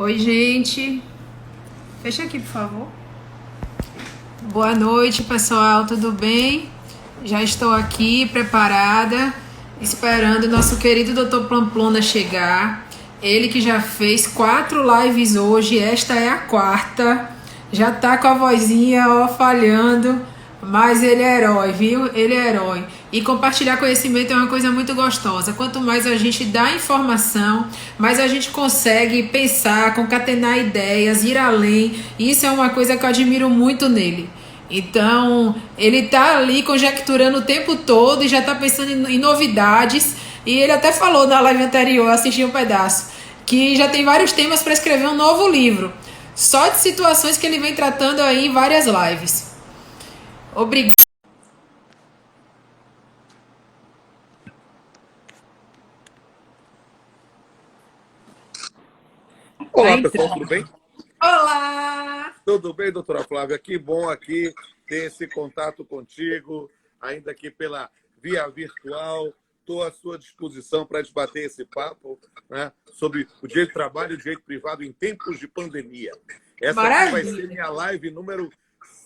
Oi, gente. Fecha aqui, por favor. Boa noite, pessoal. Tudo bem? Já estou aqui preparada, esperando o nosso querido Dr. Pamplona chegar. Ele que já fez 4 lives hoje, esta é a quarta. Já tá com a vozinha, ó, falhando, mas ele é herói, viu? Ele é herói. E compartilhar conhecimento é uma coisa muito gostosa. Quanto mais a gente dá informação, mais a gente consegue pensar, concatenar ideias, ir além. E isso é uma coisa que eu admiro muito nele. Então, ele tá ali conjecturando o tempo todo e já tá pensando em novidades. E ele até falou na live anterior, assisti um pedaço, que já tem vários temas para escrever um novo livro. Só de situações que ele vem tratando aí em várias lives. Obrigada. Tá Olá, pessoal, entrando. tudo bem? Olá! Tudo bem, doutora Flávia? Que bom aqui ter esse contato contigo, ainda aqui pela via virtual. Estou à sua disposição para debater esse papo, né, sobre o direito de trabalho e o direito privado em tempos de pandemia. Essa aqui vai ser Maravilha! minha live número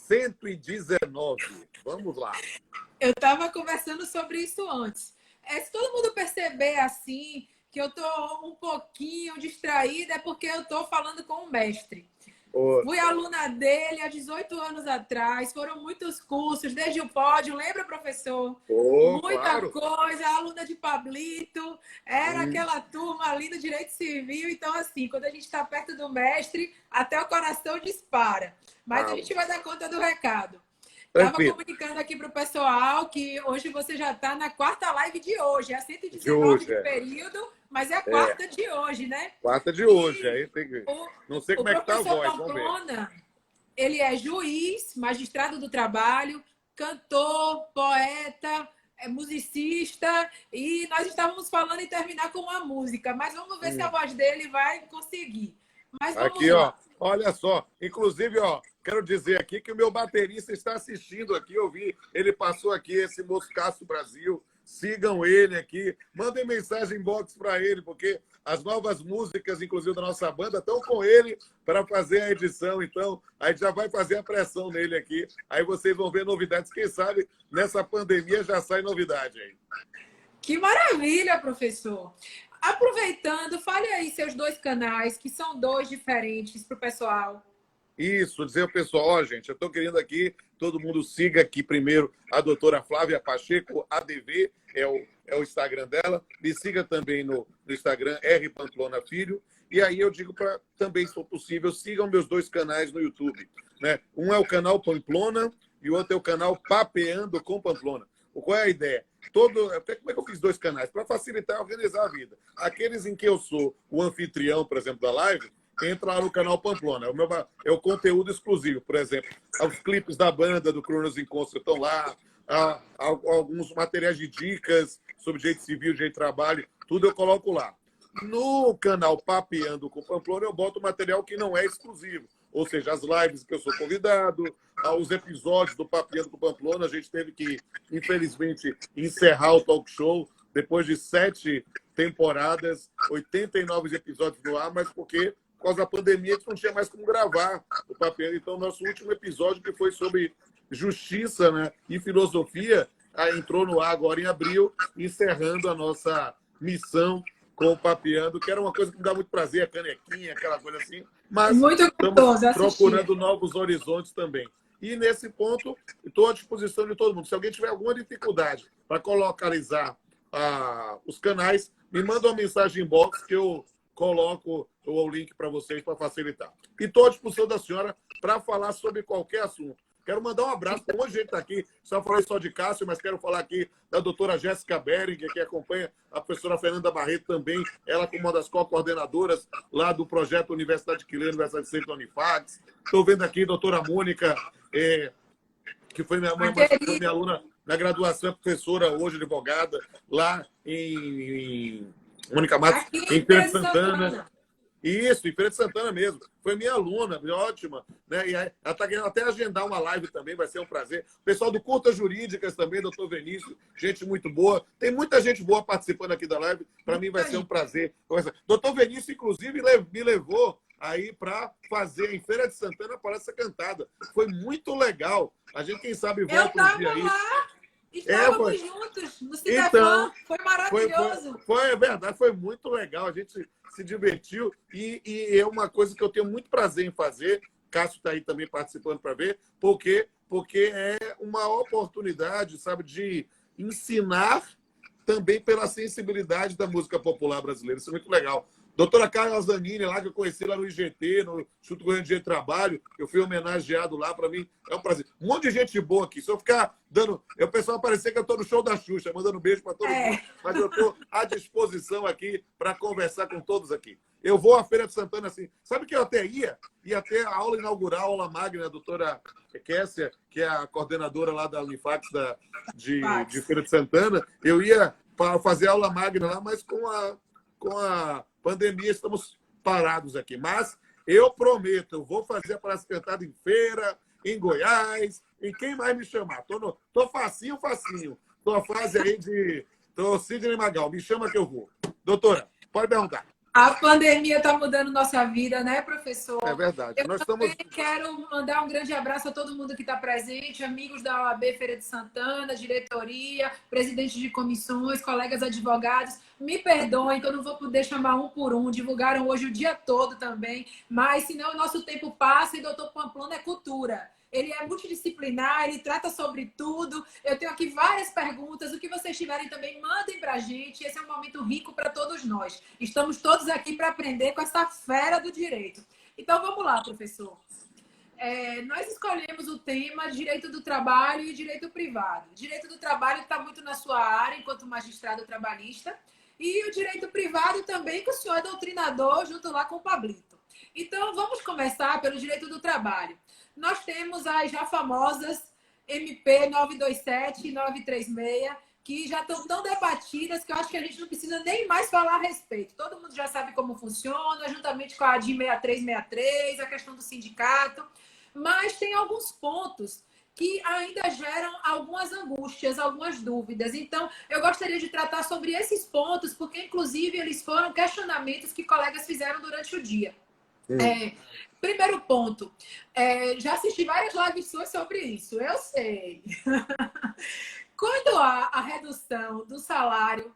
119. Vamos lá. Eu estava conversando sobre isso antes. Se todo mundo perceber assim, que eu estou um pouquinho distraída, é porque eu estou falando com o mestre. Ô, Fui aluna dele há 18 anos atrás, foram muitos cursos, desde o pódio, lembra, professor? Muita claro. coisa, aluna de Pablito, era aquela turma ali do Direito Civil. Então, assim, quando a gente está perto do mestre, até o coração dispara. Mas a Ah, gente vai dar conta do recado. Estava tranquilo. comunicando aqui para o pessoal que hoje você já está na quarta live de hoje. É a De 119 hoje, de período, mas é a é. quarta de hoje, né? Quarta de hoje, E aí tem que... Não sei o como é que tá a professor voz, vamos ver. Pamplona, ele é juiz, magistrado do trabalho, cantor, poeta, musicista, e nós estávamos falando em terminar com uma música, mas vamos ver se a voz dele vai conseguir. Mas vamos Aqui, ó, lá. olha só. Inclusive, ó, quero dizer aqui que o meu baterista está assistindo aqui. Eu vi, ele passou aqui, esse Moscaço Brasil. Sigam ele aqui. Mandem mensagem inbox para ele, porque as novas músicas, inclusive da nossa banda, estão com ele para fazer a edição. Então, a gente já vai fazer a pressão nele aqui. Aí vocês vão ver novidades. Quem sabe nessa pandemia já sai novidade aí. Que maravilha, professor! Aproveitando, fale aí seus 2 canais, que são 2 diferentes para o pessoal. Isso, dizer ao pessoal, ó, gente, eu estou querendo aqui, todo mundo siga aqui primeiro a doutora Flávia Pacheco, ADV, é o Instagram dela. Me siga também no Instagram, R. Pamplona Filho. E aí eu digo para também, se for possível, sigam meus 2 canais no YouTube. Né? Um é o canal Pamplona e o outro é o canal Papeando com Pamplona. Qual é a ideia? Como é que eu fiz 2 canais? Para facilitar e organizar a vida. Aqueles em que eu sou o anfitrião, por exemplo, da live, entra lá no canal Pamplona. É o conteúdo exclusivo, por exemplo. Os clipes da banda, do Cronos Encontro estão lá. Alguns materiais de dicas sobre direito civil, direito de trabalho, tudo eu coloco lá. No canal Papeando com Pamplona, eu boto material que não é exclusivo. Ou seja, as lives que eu sou convidado, os episódios do Papeando com Pamplona. A gente teve que, infelizmente, encerrar o talk show depois de 7 temporadas, 89 episódios no ar, mas porque por causa da pandemia, a gente não tinha mais como gravar o papel. Então, nosso último episódio, que foi sobre justiça, né, e filosofia, entrou no ar agora em abril, encerrando a nossa missão com o Papeando, que era uma coisa que me dá muito prazer, a canequinha, aquela coisa assim. Mas Muito estamos gostoso assistir. procurando novos horizontes também. E, nesse ponto, estou à disposição de todo mundo. Se alguém tiver alguma dificuldade para localizar os canais, me manda uma mensagem inbox que eu coloco o link para vocês para facilitar. E estou à disposição da senhora para falar sobre qualquer assunto. Quero mandar um abraço para um monte de gente que está aqui. Só falei só de Cássio, mas quero falar aqui da doutora Jéssica Beringer, que acompanha a professora Fernanda Barreto também. Ela como uma das co-coordenadoras lá do projeto Universidade Quilê, Universidade de Centro Unifax. Estou vendo aqui a doutora Mônica, que foi minha aluna na graduação, é professora hoje, advogada, lá em Mônica Matos, Aqui em em Feira Feira de de Santana. Santana. Isso, em Feira de Santana mesmo. Foi minha aluna, ótima. Né? E aí, ela está querendo até agendar uma live também, vai ser um prazer. O pessoal do Curtas Jurídicas também, doutor Vinícius, gente muito boa. Tem muita gente boa participando aqui da live. Para mim vai ser um prazer. Doutor Vinícius, inclusive, me levou aí para fazer em Feira de Santana a Palestra Cantada. Foi muito legal. A gente, quem sabe, Eu volta um dia estava aí. lá, Foi. estávamos juntos no Então, Cinefã, foi maravilhoso. é verdade, foi muito legal. A gente se divertiu e é uma coisa que eu tenho muito prazer em fazer. Cássio está aí também participando para ver, porque é uma oportunidade, sabe, de ensinar também pela sensibilidade da música popular brasileira. Isso é muito legal. Doutora Carla Zanini, lá que eu conheci lá no IGT, no Instituto Goiano de Trabalho, eu fui homenageado lá, para mim é um prazer. Um monte de gente boa aqui. Se eu ficar dando. O pessoal parecer que eu estou no show da Xuxa, mandando beijo para todo mundo, mas eu estou à disposição aqui para conversar com todos aqui. Eu vou à Feira de Santana assim. Sabe que eu até ia ter a aula inaugural, a aula magna, a doutora Kessia, que é a coordenadora lá da Unifax de Feira de Santana. Eu ia para fazer aula magna lá, mas com a pandemia estamos parados aqui. Mas eu prometo, eu vou fazer a Palestra Cantada em feira, em Goiás, e quem mais me chamar. Tô facinho. Tô a fase aí de... Tô Sidney Magal, me chama que eu vou. Doutora, pode perguntar. A pandemia está mudando nossa vida, né, professor? É verdade. Eu também quero mandar um grande abraço a todo mundo que está presente, amigos da OAB Feira de Santana, diretoria, presidentes de comissões, colegas advogados. Me perdoem que eu não vou poder chamar um por um. Divulgaram hoje o dia todo também, mas senão o nosso tempo passa e doutor Pamplona é cultura. Ele é multidisciplinar, ele trata sobre tudo. Eu tenho aqui várias perguntas. O que vocês tiverem também, mandem para a gente. Esse é um momento rico para todos nós. Estamos todos aqui para aprender com essa fera do direito. Então, vamos lá, professor. Nós escolhemos o tema direito do trabalho e direito privado. Direito do trabalho está muito na sua área, enquanto magistrado trabalhista. E o direito privado também, que o senhor é doutrinador, junto lá com o Pablito. Então, vamos começar pelo direito do trabalho. Nós temos as já famosas MP 927 e 936, que já estão tão debatidas que eu acho que a gente não precisa nem mais falar a respeito. Todo mundo já sabe como funciona, juntamente com a ADIM 6363, a questão do sindicato. Mas tem alguns pontos que ainda geram algumas angústias, algumas dúvidas. Então, eu gostaria de tratar sobre esses pontos, porque, inclusive, eles foram questionamentos que colegas fizeram durante o dia. Primeiro ponto, já assisti várias lives suas sobre isso, eu sei. Quando há a redução do salário,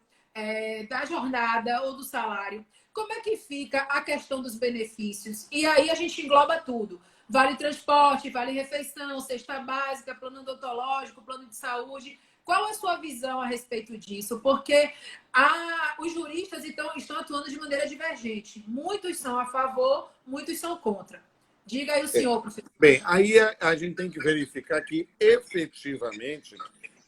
da jornada ou do salário, como é que fica a questão dos benefícios? E aí a gente engloba tudo. Vale transporte, vale refeição, cesta básica, plano odontológico, plano de saúde. Qual a sua visão a respeito disso? Porque os juristas estão atuando de maneira divergente. Muitos são a favor, muitos são contra. Diga aí o senhor, professor. Bem, aí a gente tem que verificar que, efetivamente,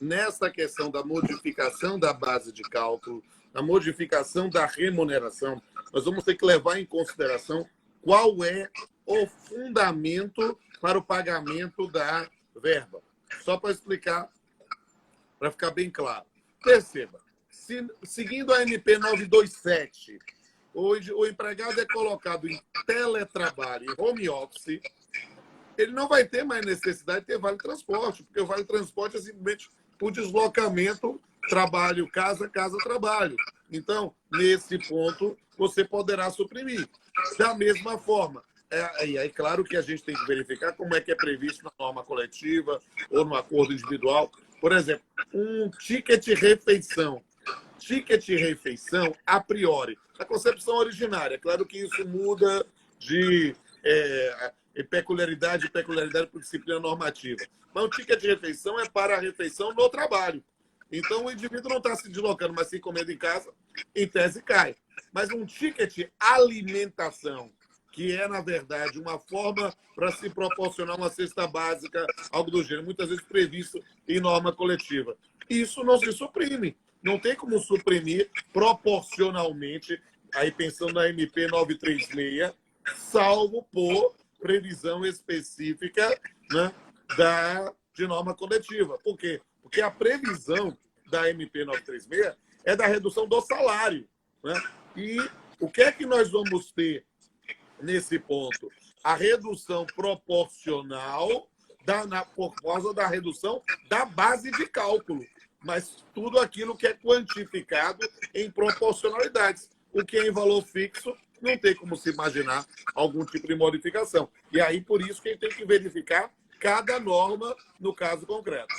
nessa questão da modificação da base de cálculo, da modificação da remuneração, nós vamos ter que levar em consideração qual é o fundamento para o pagamento da verba. Só para explicar, para ficar bem claro. Perceba, seguindo a MP 927, hoje o empregado é colocado em teletrabalho, em home office, ele não vai ter mais necessidade de ter vale transporte, porque o vale transporte é simplesmente o deslocamento trabalho, casa, trabalho. Então, nesse ponto, você poderá suprimir. Da mesma forma, é claro que a gente tem que verificar como é que é previsto na norma coletiva ou no acordo individual. Por exemplo, um ticket refeição. Ticket refeição, a priori, a concepção originária. Claro que isso muda de peculiaridade por disciplina normativa. Mas o ticket de refeição é para a refeição no trabalho. Então, o indivíduo não está se deslocando, mas se comendo em casa, em tese cai. Mas um ticket alimentação, que é, na verdade, uma forma para se proporcionar uma cesta básica, algo do gênero, muitas vezes previsto em norma coletiva. Isso não se suprime. Não tem como suprimir proporcionalmente, aí pensando na MP 936, salvo por previsão específica, né, de norma coletiva. Por quê? Porque a previsão da MP 936 é da redução do salário. Né? E o que é que nós vamos ter nesse ponto? A redução proporcional por causa da redução da base de cálculo. Mas tudo aquilo que é quantificado em proporcionalidades. O que é em valor fixo não tem como se imaginar algum tipo de modificação. E aí, por isso, que a gente tem que verificar cada norma no caso concreto.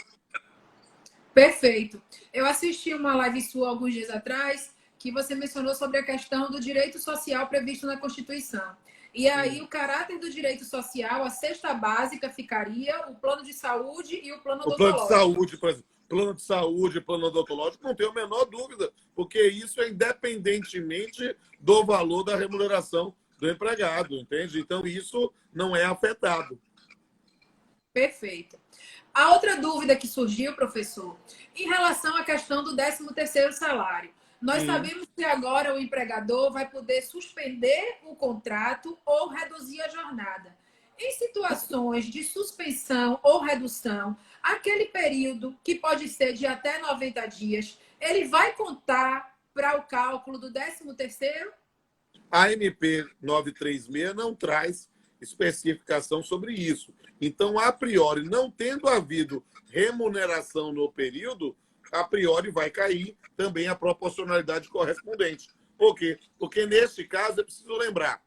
Perfeito. Eu assisti uma live sua alguns dias atrás que você mencionou sobre a questão do direito social previsto na Constituição. E aí, o caráter do direito social, a cesta básica ficaria o plano de saúde e o plano O plano de odontológico. saúde, por exemplo, plano de saúde, plano odontológico, não tenho a menor dúvida, porque isso é independentemente do valor da remuneração do empregado, entende? Então, isso não é afetado. Perfeito. A outra dúvida que surgiu, professor, em relação à questão do 13º salário. Nós sabemos que agora o empregador vai poder suspender o contrato ou reduzir a jornada. Em situações de suspensão ou redução, aquele período, que pode ser de até 90 dias, ele vai contar para o cálculo do 13º? A MP 936 não traz especificação sobre isso. Então, a priori, não tendo havido remuneração no período, a priori vai cair também a proporcionalidade correspondente. Por quê? Porque, neste caso, é preciso lembrar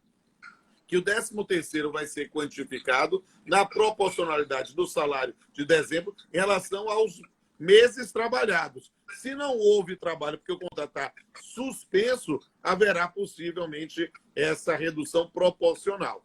que o 13º vai ser quantificado na proporcionalidade do salário de dezembro em relação aos meses trabalhados. Se não houve trabalho porque o contrato está suspenso, haverá possivelmente essa redução proporcional.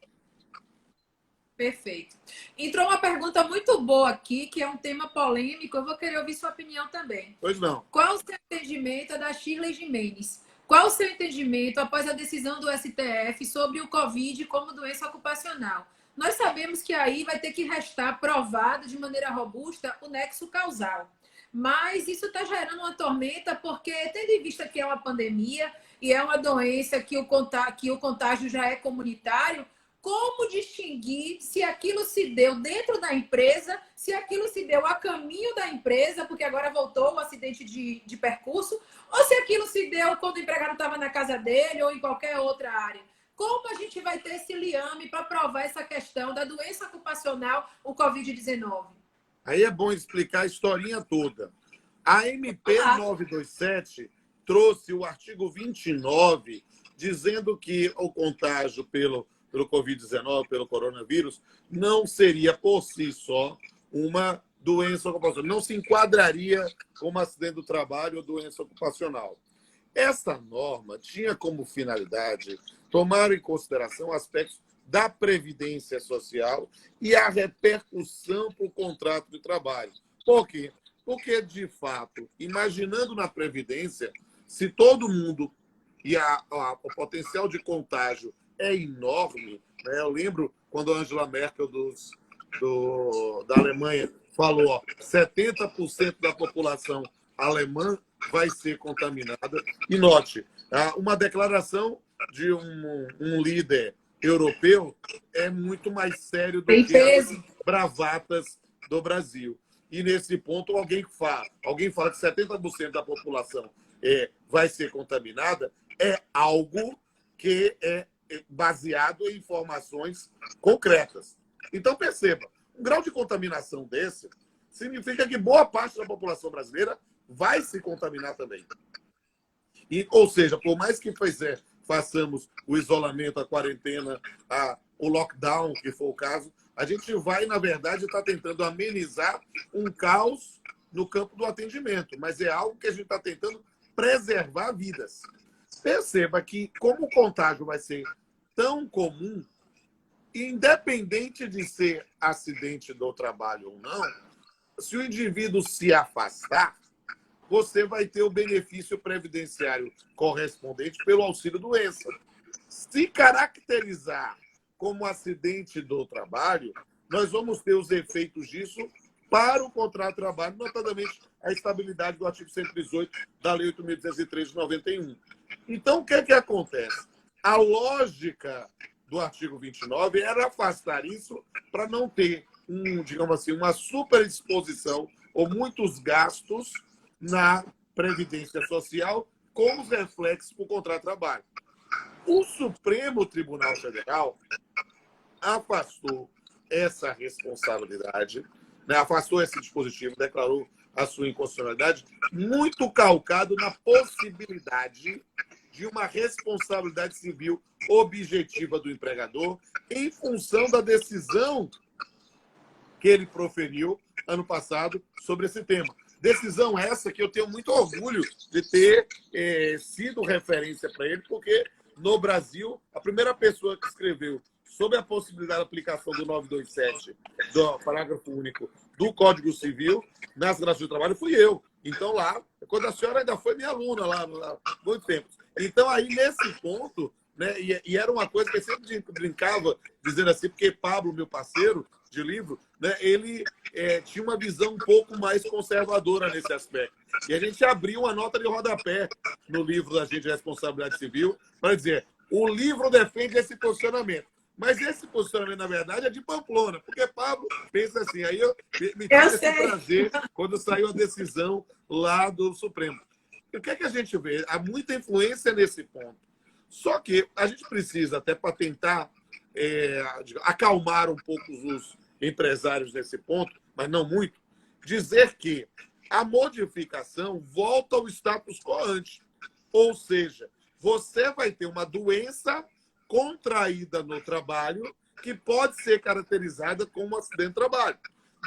Perfeito. Entrou uma pergunta muito boa aqui, que é um tema polêmico. Eu vou querer ouvir sua opinião também. Pois não. Qual o seu entendimento? É da Shirley Jimenez. Qual o seu entendimento após a decisão do STF sobre o Covid como doença ocupacional? Nós sabemos que aí vai ter que restar provado de maneira robusta o nexo causal. Mas isso está gerando uma tormenta porque, tendo em vista que é uma pandemia e é uma doença que o contágio já é comunitário, como distinguir se aquilo se deu dentro da empresa, se aquilo se deu a caminho da empresa, porque agora voltou o acidente de percurso, ou se aquilo se deu quando o empregado estava na casa dele ou em qualquer outra área? Como a gente vai ter esse liame para provar essa questão da doença ocupacional, o Covid-19? Aí é bom explicar a historinha toda. A MP 927 trouxe o artigo 29, dizendo que o contágio pelo Covid-19, pelo coronavírus, não seria por si só uma doença ocupacional. Não se enquadraria como acidente do trabalho ou doença ocupacional. Essa norma tinha como finalidade tomar em consideração aspectos da previdência social e a repercussão para o contrato de trabalho. Por quê? Porque, de fato, imaginando na previdência, se todo mundo e o potencial de contágio é enorme, né? Eu lembro quando a Angela Merkel da Alemanha falou, ó, 70% da população alemã vai ser contaminada. E note, uma declaração de um líder europeu é muito mais sério do que as bravatas do Brasil. E nesse ponto, alguém fala que 70% da população vai ser contaminada, é algo que é baseado em informações concretas. Então, perceba, um grau de contaminação desse significa que boa parte da população brasileira vai se contaminar também. Ou seja, por mais que façamos o isolamento, a quarentena, o lockdown, que for o caso, a gente vai, na verdade, estar tentando amenizar um caos no campo do atendimento, mas é algo que a gente está tentando preservar vidas. Perceba que, como o contágio vai ser tão comum, independente de ser acidente do trabalho ou não, se o indivíduo se afastar, você vai ter o benefício previdenciário correspondente pelo auxílio-doença. Se caracterizar como acidente do trabalho, nós vamos ter os efeitos disso para o contrato de trabalho, notadamente a estabilidade do artigo 118 da Lei 8.203 de 91. Então, o que é que acontece? A lógica do artigo 29 era afastar isso para não ter, digamos assim, uma superexposição ou muitos gastos na Previdência Social com os reflexos para o contrato de trabalho. O Supremo Tribunal Federal afastou essa responsabilidade, né, afastou esse dispositivo, declarou a sua inconstitucionalidade, muito calcado na possibilidade de uma responsabilidade civil objetiva do empregador em função da decisão que ele proferiu ano passado sobre esse tema. Decisão essa que eu tenho muito orgulho de ter sido referência para ele, porque no Brasil, a primeira pessoa que escreveu sobre a possibilidade da aplicação do 927, do parágrafo único do Código Civil, nas relações de trabalho, fui eu. Então, lá, quando a senhora ainda foi minha aluna, lá há muito tempo. Então, aí, nesse ponto, né, e era uma coisa que eu sempre brincava, dizendo assim, porque Pablo, meu parceiro de livro, né, ele tinha uma visão um pouco mais conservadora nesse aspecto. E a gente abriu uma nota de rodapé no livro da gente de responsabilidade civil para dizer, o livro defende esse posicionamento. Mas esse posicionamento, na verdade, é de Pamplona, porque Pablo pensa assim. Aí eu me tive esse prazer quando saiu a decisão lá do Supremo. E o que é que a gente vê? Há muita influência nesse ponto. Só que a gente precisa, até para tentar acalmar um pouco os empresários nesse ponto, mas não muito, dizer que a modificação volta ao status quo antes. Ou seja, você vai ter uma doença contraída no trabalho que pode ser caracterizada como um acidente de trabalho.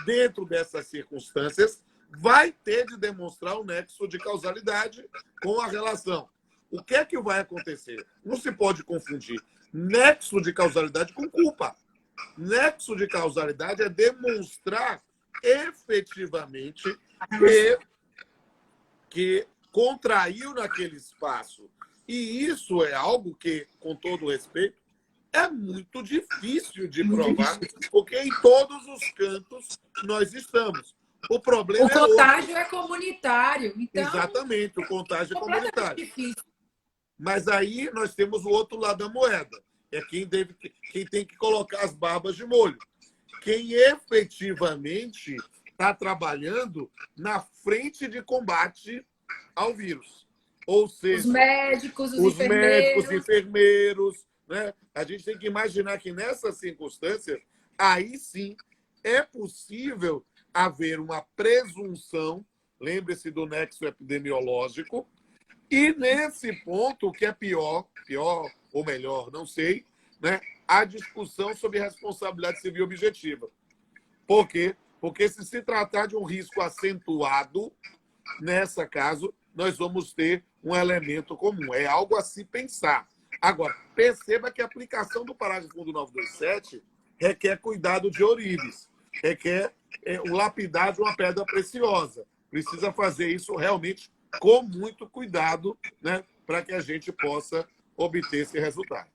Dentro dessas circunstâncias, vai ter de demonstrar o nexo de causalidade com a relação. O que é que vai acontecer? Não se pode confundir nexo de causalidade com culpa. Nexo de causalidade é demonstrar efetivamente que contraiu naquele espaço. E isso é algo que, com todo respeito, é muito difícil de provar, porque em todos os cantos nós estamos. O problema o contágio é comunitário. Então, exatamente, o contágio é comunitário. Difícil. Mas aí nós temos o outro lado da moeda. É quem tem que colocar as barbas de molho. Quem efetivamente está trabalhando na frente de combate ao vírus. Ou seja, os médicos, os enfermeiros, né? A gente tem que imaginar que nessas circunstâncias, aí sim é possível haver uma presunção, lembre-se do nexo epidemiológico, e nesse ponto, o que é pior ou melhor, não sei, né? A discussão sobre responsabilidade civil objetiva. Por quê? Porque se tratar de um risco acentuado, nesse caso, nós vamos ter um elemento comum. É algo a se pensar. Agora, perceba que a aplicação do parágrafo 1 do 927 requer cuidado de ourives, requer o lapidar de uma pedra preciosa. Precisa fazer isso realmente com muito cuidado, né, para que a gente possa obter esse resultado.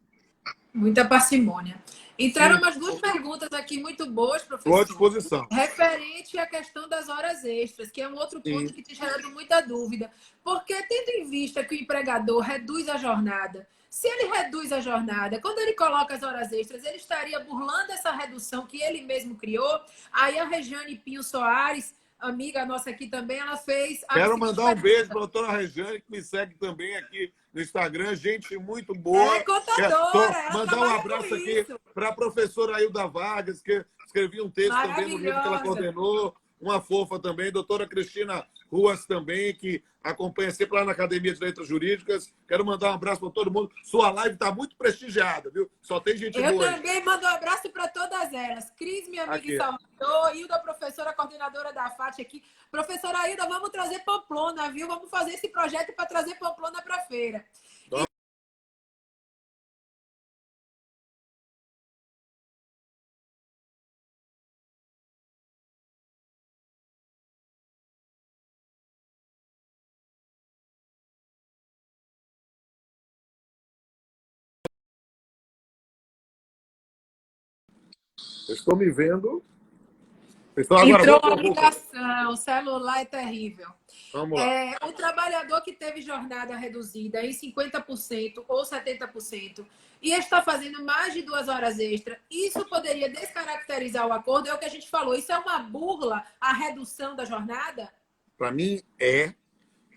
Muita parcimônia. Entraram umas duas perguntas aqui muito boas, professor. Estou à disposição. Referente à questão das horas extras, que é um outro ponto que tem gerado muita dúvida. Porque, tendo em vista que o empregador reduz a jornada, se ele reduz a jornada, quando ele coloca as horas extras, ele estaria burlando essa redução que ele mesmo criou. Aí a Regiane Pinho Soares, amiga nossa aqui também, ela fez... Quero mandar um beijo para a doutora Regiane, que me segue também aqui no Instagram. Gente muito boa. É contadora. Mandar um abraço aqui para a professora Ailda Vargas, que escrevia um texto também no livro que ela coordenou. Uma fofa também. Doutora Cristina Ruas também, que acompanha sempre lá na Academia de Letras Jurídicas. Quero mandar um abraço para todo mundo. Sua live está muito prestigiada, viu? Só tem gente boa. Eu também mando um abraço para todas elas. Cris, minha amiga em Salvador, Hilda, professora coordenadora da FAT aqui. Professora Hilda, vamos trazer Pamplona, viu? Vamos fazer esse projeto para trazer Pamplona para a feira. Eu estou me vendo. Entrou a ligação, o celular é terrível. Vamos lá. O trabalhador que teve jornada reduzida em 50% ou 70% e está fazendo mais de 2 horas extra, isso poderia descaracterizar o acordo? É o que a gente falou. Isso é uma burla, a redução da jornada? Para mim,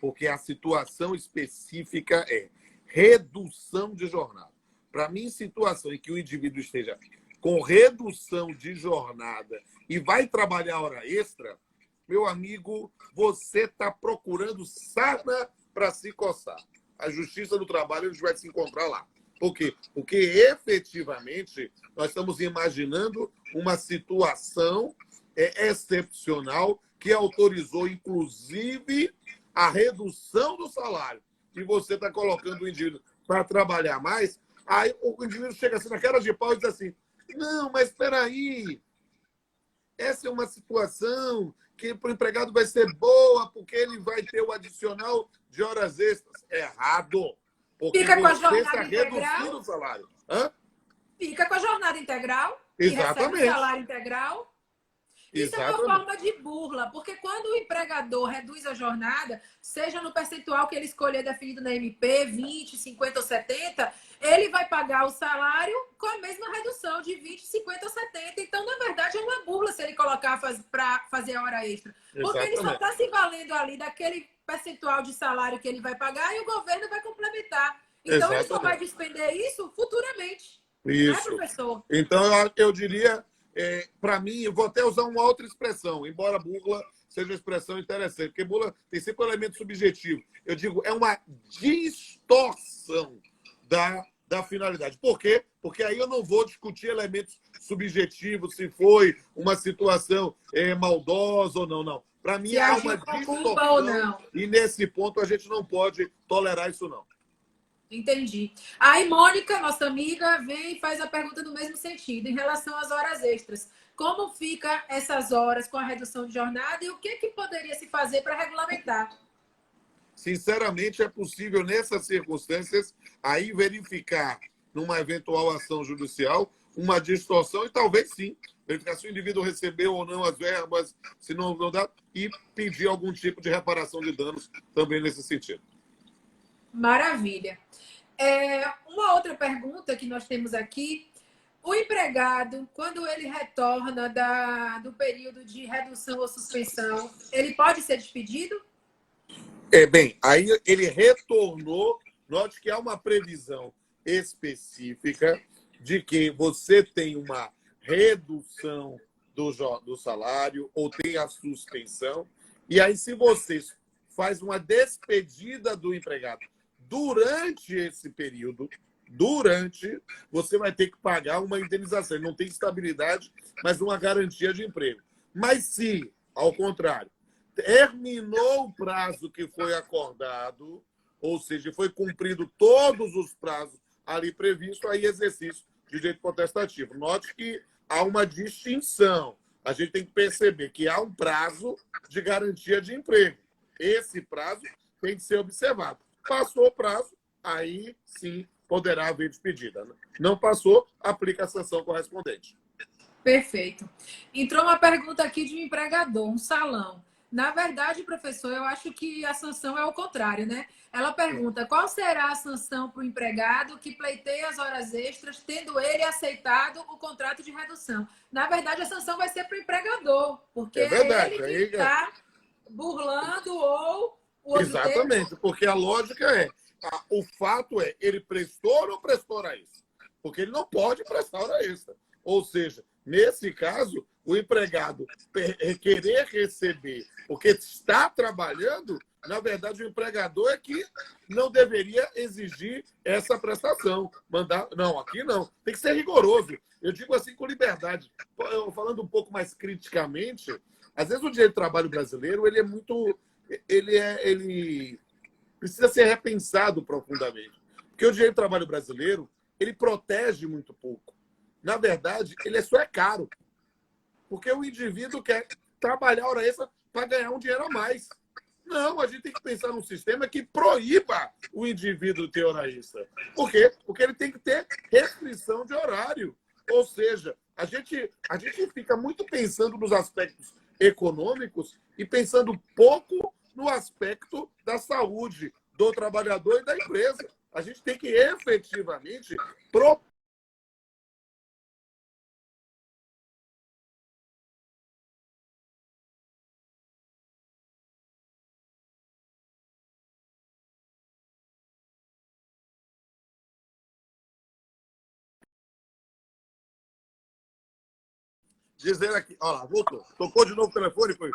porque a situação específica é redução de jornada. Para mim, situação em que o indivíduo esteja com redução de jornada e vai trabalhar hora extra, meu amigo, você está procurando sarna para se coçar. a justiça do trabalho, a gente vai se encontrar lá. Por quê? Porque efetivamente nós estamos imaginando uma situação excepcional que autorizou, inclusive, a redução do salário. E você está colocando o indivíduo para trabalhar mais, aí o indivíduo chega assim na cara de pau e diz assim, não, mas espera aí, essa é uma situação que para o empregado vai ser boa, porque ele vai ter o adicional de horas extras. Errado. Porque Fica com a você está jornada integral. reduzindo o salário. Hã? Fica com a jornada integral e recebe o Exatamente. salário integral. Isso é uma Exatamente. forma de burla, porque quando o empregador reduz a jornada, seja no percentual que ele escolher definido na MP, 20, 50 ou 70, ele vai pagar o salário com a mesma redução de 20, 50 ou 70. Então, na verdade, é uma burla se ele colocar para fazer a hora extra. Porque ele só está se valendo ali daquele percentual de salário que ele vai pagar e o governo vai complementar. Então, ele só vai despender isso futuramente. Isso. Né, professor? Então, eu diria, para mim, eu vou até usar uma outra expressão, embora burla seja uma expressão interessante, porque burla tem sempre um elemento subjetivo. Eu digo, é uma distorção da finalidade. Por quê? Porque aí eu não vou discutir elementos subjetivos, se foi uma situação maldosa ou não, não. Para mim, há uma distorção e nesse ponto a gente não pode tolerar isso, não. Entendi. Aí, Mônica, nossa amiga, vem e faz a pergunta no mesmo sentido, em relação às horas extras. Como fica essas horas com a redução de jornada e o que poderia se fazer para regulamentar? Sinceramente, é possível, nessas circunstâncias, aí verificar, numa eventual ação judicial, uma distorção e talvez sim, verificar se o indivíduo recebeu ou não as verbas, se não dá, e pedir algum tipo de reparação de danos também nesse sentido. Maravilha. Uma outra pergunta que nós temos aqui. O empregado, quando ele retorna do período de redução ou suspensão, ele pode ser despedido? Bem, aí ele retornou. Note que há uma previsão específica de que você tem uma redução do salário ou tem a suspensão. E aí, se você faz uma despedida do empregado durante esse período, você vai ter que pagar uma indenização. Ele não tem estabilidade, mas uma garantia de emprego. Mas se, ao contrário, terminou o prazo que foi acordado, ou seja, foi cumprido todos os prazos ali previstos, aí exercício de direito potestativo. Note que há uma distinção. A gente tem que perceber que há um prazo de garantia de emprego. Esse prazo tem que ser observado. Passou o prazo, aí sim poderá haver despedida. Não passou, aplica a sanção correspondente. Perfeito. Entrou uma pergunta aqui de um empregador, um salão. Na verdade, professor, eu acho que a sanção é o contrário, né? Ela pergunta qual será a sanção para o empregado que pleiteia as horas extras, tendo ele aceitado o contrato de redução. Na verdade, a sanção vai ser para o empregador, porque é ele que está burlando ou o outro Exatamente, termo. Porque a lógica o fato ele prestou ou não prestou hora extra? Porque ele não pode prestar hora extra. Ou seja, nesse caso, o empregado querer receber porque está trabalhando, na verdade, o empregador é que não deveria exigir essa prestação. Não, aqui não. Tem que ser rigoroso. Eu digo assim com liberdade. Falando um pouco mais criticamente, às vezes o direito do trabalho brasileiro ele é muito... Ele precisa ser repensado profundamente. Porque o direito do trabalho brasileiro ele protege muito pouco. Na verdade, ele só é caro. Porque o indivíduo quer trabalhar hora extra para ganhar um dinheiro a mais. Não, a gente tem que pensar num sistema que proíba o indivíduo ter hora extra. Por quê? Porque ele tem que ter restrição de horário. Ou seja, a gente fica muito pensando nos aspectos econômicos e pensando pouco no aspecto da saúde do trabalhador e da empresa. A gente tem que efetivamente dizer aqui, olha lá, voltou. Tocou de novo o telefone, foi?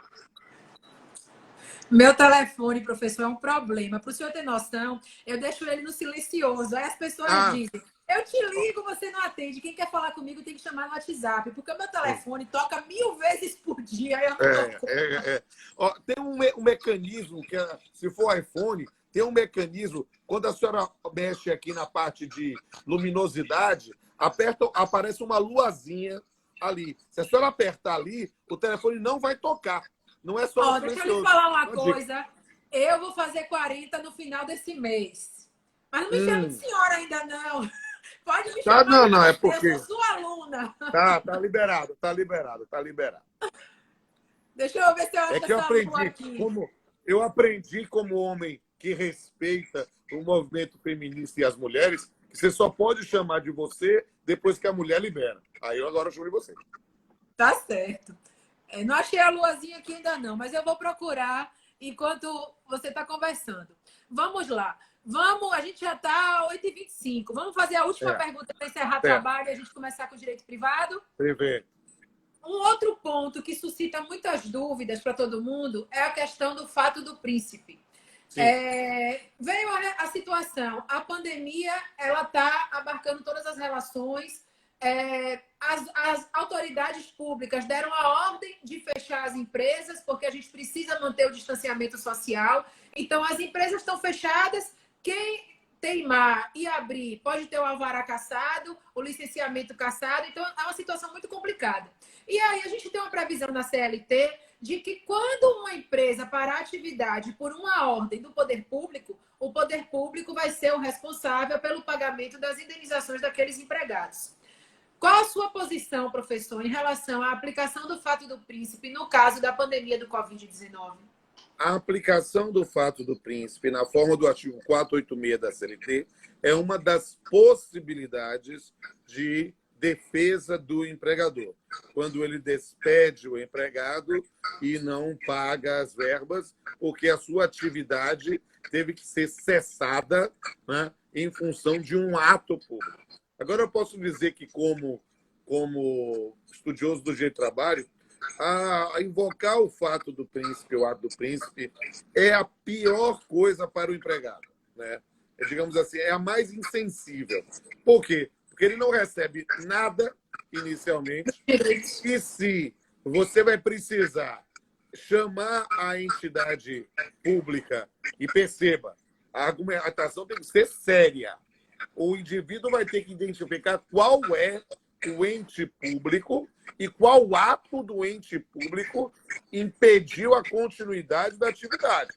Meu telefone, professor, é um problema. Para o senhor ter noção, eu deixo ele no silencioso. Aí as pessoas Ah, dizem, eu te ligo, você não atende. Quem quer falar comigo tem que chamar no WhatsApp, porque o meu telefone toca 1000 vezes por dia e eu não dou conta. Ó, tem um mecanismo, que se for iPhone, tem um mecanismo, quando a senhora mexe aqui na parte de luminosidade, aparece uma luazinha ali. Se a senhora apertar ali, o telefone não vai tocar. Não é só no Deixa eu lhe silencioso. falar uma coisa. Eu vou fazer 40 no final desse mês. Mas não me chame de senhora ainda, não. Pode me chamar de Não, é você, porque... eu sou sua aluna. Tá liberado, tá liberado, tá liberado. Deixa eu ver se eu É acho que essa lua aqui. eu aprendi como homem que respeita o movimento feminista e as mulheres, que você só pode chamar de você depois que a mulher libera. Aí eu agora chamo de você. Tá certo. Não achei a luazinha aqui ainda não, mas eu vou procurar enquanto você está conversando. Vamos lá. A gente já está 8h25. Vamos fazer a última pergunta para encerrar o trabalho e a gente começar com o direito privado? Perfeito. Um outro ponto que suscita muitas dúvidas para todo mundo é a questão do fato do príncipe. Veio a situação, a pandemia ela está abarcando todas as relações. As autoridades públicas deram a ordem de fechar as empresas porque a gente precisa manter o distanciamento social. Então, as empresas estão fechadas. Quem teimar e abrir pode ter o alvará cassado, o licenciamento cassado. Então, é uma situação muito complicada. E aí, a gente tem uma previsão na CLT de que quando uma empresa parar a atividade por uma ordem do poder público, o poder público vai ser o responsável pelo pagamento das indenizações daqueles empregados. Qual a sua posição, professor, em relação à aplicação do fato do príncipe no caso da pandemia do Covid-19? A aplicação do fato do príncipe na forma do artigo 486 da CLT é uma das possibilidades de defesa do empregador. Quando ele despede o empregado e não paga as verbas, porque a sua atividade teve que ser cessada, né, em função de um ato público. Agora, eu posso dizer que, como estudioso do direito do trabalho, a invocar o fato do príncipe, o ato do príncipe, é a pior coisa para o empregado, né? Digamos assim, é a mais insensível. Por quê? Porque ele não recebe nada inicialmente, e se você vai precisar chamar a entidade pública, e perceba, a argumentação tem que ser séria. O indivíduo vai ter que identificar qual é o ente público e qual ato do ente público impediu a continuidade da atividade.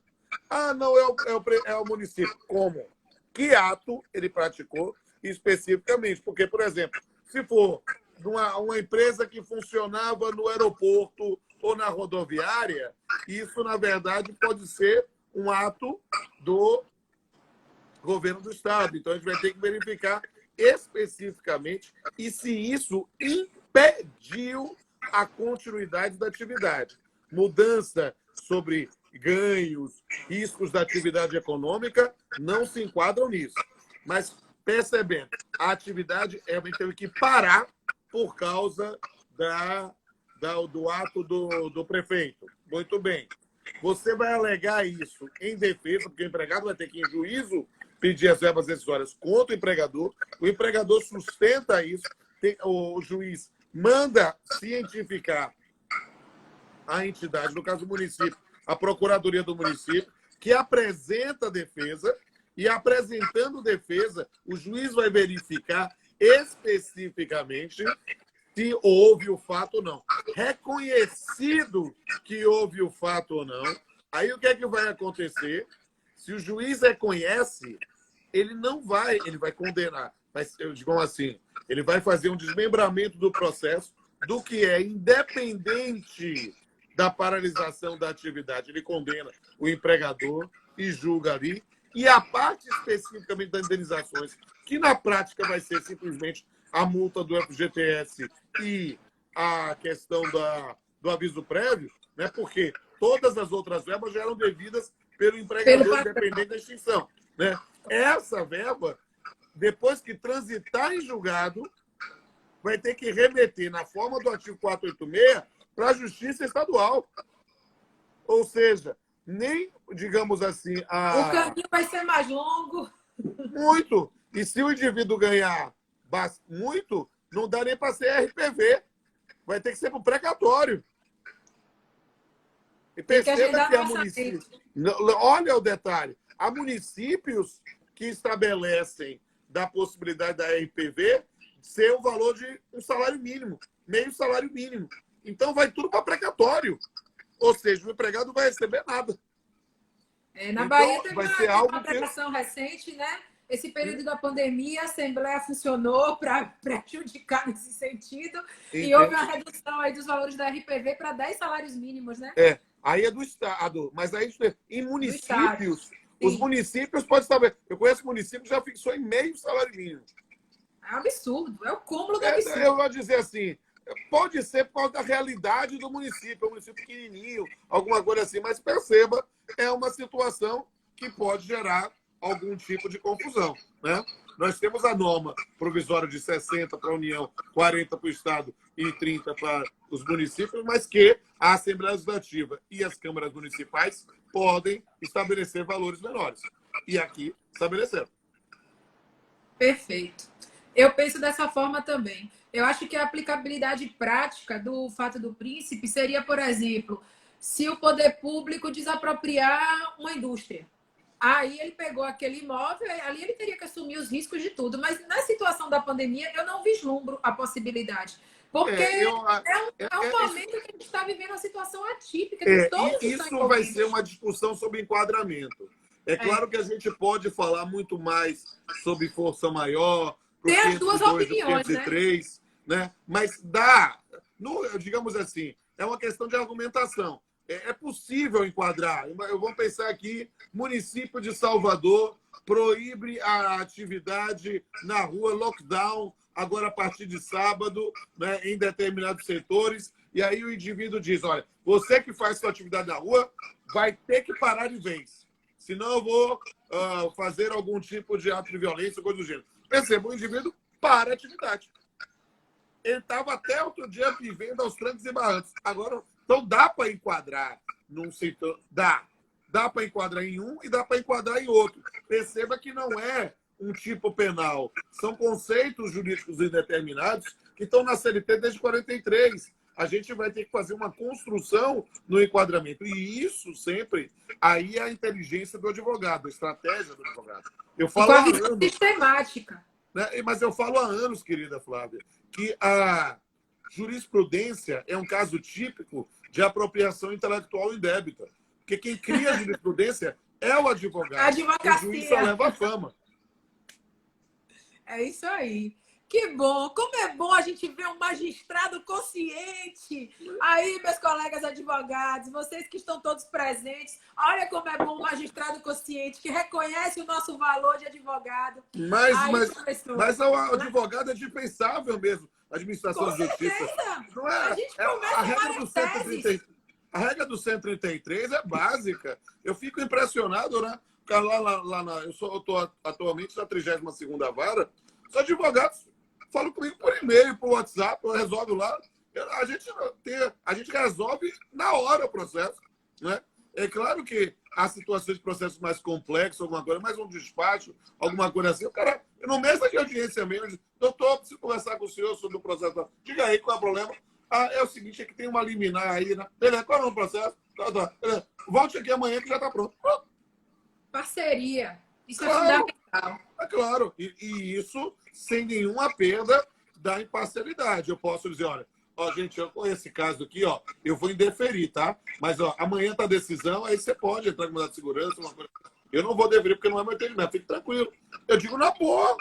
Não, é o município. Como? Que ato ele praticou especificamente? Porque, por exemplo, se for uma empresa que funcionava no aeroporto ou na rodoviária, isso, na verdade, pode ser um ato do governo do Estado. Então, a gente vai ter que verificar especificamente e se isso impediu a continuidade da atividade. Mudança sobre ganhos, riscos da atividade econômica não se enquadram nisso. Mas, percebendo, a atividade teve que parar por causa do ato do prefeito. Muito bem. Você vai alegar isso em defesa, porque o empregado vai ter que ir em juízo pedir as verbas rescisórias contra o empregador sustenta isso, o juiz manda cientificar a entidade, no caso do município, a procuradoria do município, que apresenta a defesa, e apresentando defesa, o juiz vai verificar especificamente se houve o fato ou não. Reconhecido que houve o fato ou não, aí o que é que vai acontecer? Se o juiz reconhece, ele vai condenar. Mas, digamos assim, ele vai fazer um desmembramento do processo do que é independente da paralisação da atividade. Ele condena o empregador e julga ali. E a parte especificamente das indenizações, que na prática vai ser simplesmente a multa do FGTS e a questão do aviso prévio, né? Porque todas as outras verbas já eram devidas pelo empregador, independente da extinção, né? Essa verba, depois que transitar em julgado, vai ter que remeter na forma do artigo 486 para a Justiça Estadual. Ou seja, nem, digamos assim, O caminho vai ser mais longo. muito. E se o indivíduo ganhar muito, não dá nem para ser RPV. Vai ter que ser para o precatório. E Tem que perceba agendar que no há municípios. orçamento. Olha o detalhe. Há municípios que estabelecem da possibilidade da RPV ser o valor de um salário mínimo, meio salário mínimo. Então vai tudo para precatório. Ou seja, o empregado não vai receber nada. Na Então, Bahia teve vai ser algo uma que... pregação recente, né? Esse período da pandemia, a Assembleia funcionou para prejudicar nesse sentido e houve uma redução aí dos valores da RPV para 10 salários mínimos, né? Aí é do Estado, mas aí em municípios, os Sim. municípios podem saber. Eu conheço municípios que já fixou em meio salário mínimo. É um absurdo, é o cúmulo do absurdo. Eu vou dizer assim, pode ser por causa da realidade do município, é um município pequenininho, alguma coisa assim, mas perceba, é uma situação que pode gerar algum tipo de confusão, né? Nós temos a norma provisória de 60 para a União, 40 para o Estado e 30 para os municípios, mas que a Assembleia Legislativa e as câmaras municipais podem estabelecer valores menores. E aqui estabeleceram. Perfeito. Eu penso dessa forma também. Eu acho que a aplicabilidade prática do fato do príncipe seria, por exemplo, se o poder público desapropriar uma indústria. Aí ele pegou aquele imóvel, ali ele teria que assumir os riscos de tudo. Mas na situação da pandemia, eu não vislumbro a possibilidade. Porque é um momento que a gente está vivendo uma situação atípica. Que todos isso vai ser uma discussão sobre enquadramento. É claro que a gente pode falar muito mais sobre força maior, tem as duas opiniões, 503, né? Mas dá, digamos assim, é uma questão de argumentação. É possível enquadrar. Eu vou pensar aqui, município de Salvador proíbe a atividade na rua, lockdown, agora a partir de sábado, né, em determinados setores, e aí o indivíduo diz, olha, você que faz sua atividade na rua vai ter que parar de vez, senão eu vou fazer algum tipo de ato de violência, coisa do gênero. Perceba, o indivíduo para a atividade. Ele estava até outro dia vivendo aos trancos e barrancos. Agora, então dá para enquadrar num setor, dá para enquadrar em um e dá para enquadrar em outro. Perceba que não é um tipo penal, são conceitos jurídicos indeterminados que estão na CLT desde 43. A gente vai ter que fazer uma construção no enquadramento. E isso sempre, aí é a inteligência do advogado, a estratégia do advogado. Eu falo há anos, sistemática. Né? Mas eu falo há anos, querida Flávia, que a jurisprudência é um caso típico de apropriação intelectual indébita. Porque quem cria a jurisprudência é o advogado. O juiz só leva a fama. É isso aí. Que bom! Como é bom a gente ver um magistrado consciente. Aí, meus colegas advogados, vocês que estão todos presentes, olha como é bom um magistrado consciente, que reconhece o nosso valor de advogado. Mas o advogado é dispensável mesmo, a administração de justiça. Não é? A gente começa a regra do 133 é básica. Eu fico impressionado, né? Eu estou atualmente na 32ª Vara, os advogados falam comigo por e-mail, por WhatsApp, eu resolvo lá. A gente resolve na hora o processo, né? É claro que há situações de processos mais complexos, alguma coisa, mais um despacho, alguma coisa assim. O cara, no mês de audiência mesmo, diz, doutor, preciso conversar com o senhor sobre o processo. Diga aí qual é o problema. É o seguinte, é que tem uma liminar aí, né? Beleza, qual é o processo? Beleza. Volte aqui amanhã que já está pronto. Parceria. Isso é fundamental. É claro. E isso sem nenhuma perda da imparcialidade. Eu posso dizer, olha, gente, eu conheço esse caso aqui, eu vou indeferir, tá? Mas, amanhã tá a decisão, aí você pode entrar com mandado de segurança, uma coisa. Eu não vou deferir porque não é meu entendimento, fique tranquilo. Eu digo na boa,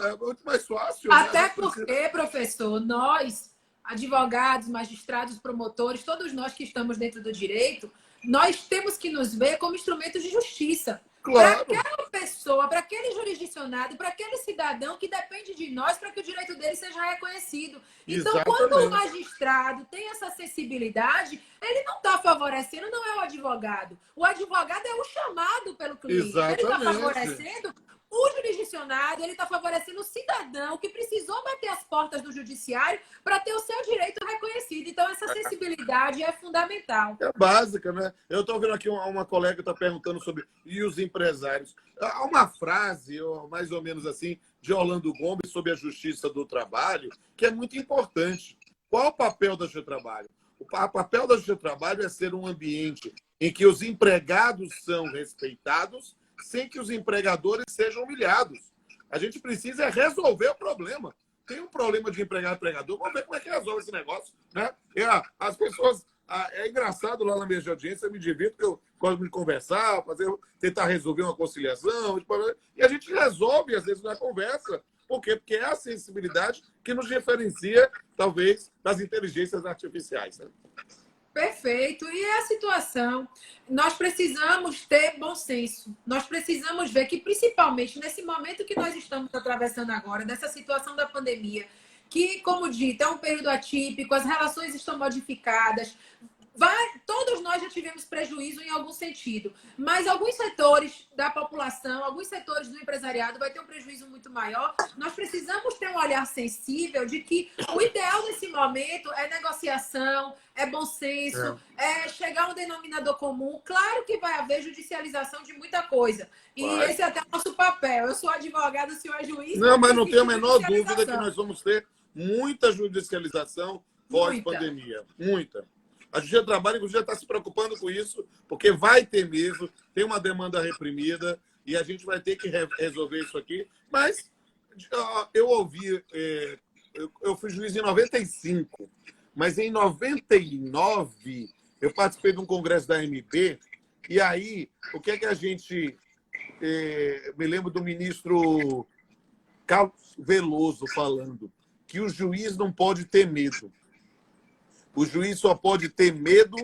é muito mais fácil. Até porque, professor, nós, advogados, magistrados, promotores, todos nós que estamos dentro do direito, nós temos que nos ver como instrumentos de justiça. Claro. Para aquela pessoa, para aquele jurisdicionado, para aquele cidadão que depende de nós para que o direito dele seja reconhecido. Então, exatamente, quando o magistrado tem essa sensibilidade, ele não está favorecendo, não é o advogado. O advogado é o chamado pelo cliente. Exatamente. Ele está favorecendo o funcionado, ele está favorecendo o cidadão que precisou bater as portas do judiciário para ter o seu direito reconhecido. Então, essa sensibilidade é fundamental. É básica, né? Eu estou vendo aqui uma colega que está perguntando sobre e os empresários. Há uma frase, mais ou menos assim, de Orlando Gomes sobre a justiça do trabalho, que é muito importante. Qual o papel da justiça do trabalho? O papel da justiça do trabalho é ser um ambiente em que os empregados são respeitados, sem que os empregadores sejam humilhados. A gente precisa resolver o problema. Tem um problema de empregado e empregador, vamos ver como é que resolve esse negócio, né? As pessoas... É engraçado lá na mesa de audiência, eu me divirto, porque eu gosto de conversar, tentar resolver uma conciliação, e a gente resolve, às vezes, na conversa. Por quê? Porque é a sensibilidade que nos diferencia, talvez, das inteligências artificiais. Né? Perfeito. E é a situação. Nós precisamos ter bom senso. Nós precisamos ver que, principalmente nesse momento que nós estamos atravessando agora, dessa situação da pandemia, que, como dito, é um período atípico, as relações estão modificadas. Todos nós já tivemos prejuízo em algum sentido, mas alguns setores da população, alguns setores do empresariado vai ter um prejuízo muito maior. Nós precisamos ter um olhar sensível de que o ideal nesse momento é negociação, é bom senso, é chegar a um denominador comum. Claro que vai haver judicialização de muita coisa. E esse é até o nosso papel. Eu sou advogada, o senhor é juiz. Não, mas não tenho a menor dúvida que nós vamos ter muita judicialização pós-pandemia. Muita. A Justiça do Trabalho, inclusive, já está se preocupando com isso, porque vai ter mesmo, tem uma demanda reprimida e a gente vai ter que resolver isso aqui. Mas eu ouvi, eu fui juiz em 95, mas em 99 eu participei de um congresso da AMB e aí, o que é que a gente... me lembro do ministro Carlos Veloso falando que o juiz não pode ter medo. O juiz só pode ter medo